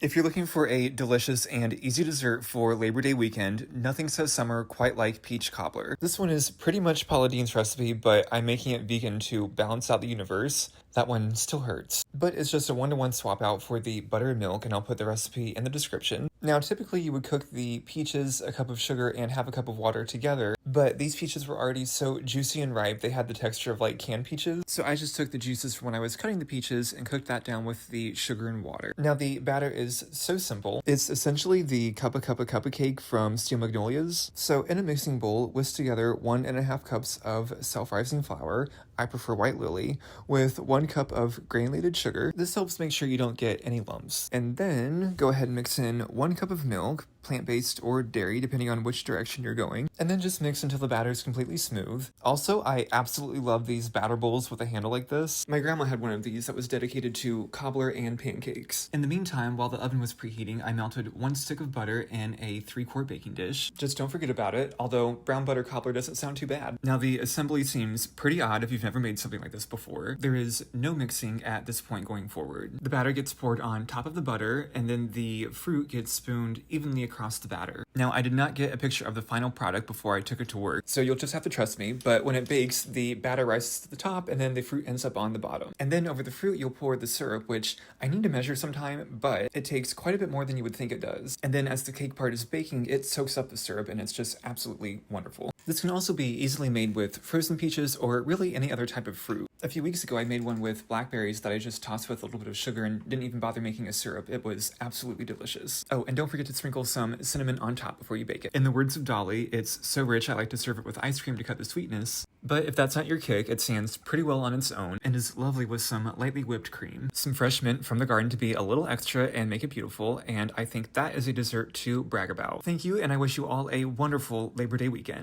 If you're looking for a delicious and easy dessert for Labor Day weekend, nothing says summer quite like peach cobbler. This one is pretty much Paula Deen's recipe, but I'm making it vegan to balance out the universe. That one still hurts. But it's just a one-to-one swap out for the butter and milk, and I'll put the recipe in the description. Now, typically you would cook the peaches, a cup of sugar, and half a cup of water together, but these peaches were already so juicy and ripe, they had the texture of like canned peaches. So I just took the juices from when I was cutting the peaches and cooked that down with the sugar and water. Now, the batter is so simple. It's essentially the cup of cake from Steel Magnolias. So in a mixing bowl, whisk together 1.5 cups of self-rising flour, I prefer White Lily, with 1 cup of granulated sugar. This helps make sure you don't get any lumps. And then go ahead and mix in 1 cup of milk, plant-based or dairy, depending on which direction you're going. And then just mix until the batter is completely smooth. Also, I absolutely love these batter bowls with a handle like this. My grandma had one of these that was dedicated to cobbler and pancakes. In the meantime, while the oven was preheating, I melted 1 stick of butter in a 3-quart baking dish. Just don't forget about it, although brown butter cobbler doesn't sound too bad. Now, the assembly seems pretty odd if you've never made something like this before. There is no mixing at this point going forward. The batter gets poured on top of the butter, and then the fruit gets spooned evenly across the batter. Now, I did not get a picture of the final product before I took it to work, so you'll just have to trust me, but when it bakes, the batter rises to the top, and then the fruit ends up on the bottom. And then over the fruit, you'll pour the syrup, which I need to measure sometime, but it takes quite a bit more than you would think it does. And then as the cake part is baking, it soaks up the syrup, and it's just absolutely wonderful. This can also be easily made with frozen peaches or really any other type of fruit. A few weeks ago, I made one with blackberries that I just tossed with a little bit of sugar and didn't even bother making a syrup. It was absolutely delicious. Oh, and don't forget to sprinkle some cinnamon on top before you bake it. In the words of Dolly, it's so rich I like to serve it with ice cream to cut the sweetness. But if that's not your kick, it stands pretty well on its own and is lovely with some lightly whipped cream. Some fresh mint from the garden to be a little extra and make it beautiful, and I think that is a dessert to brag about. Thank you, and I wish you all a wonderful Labor Day weekend.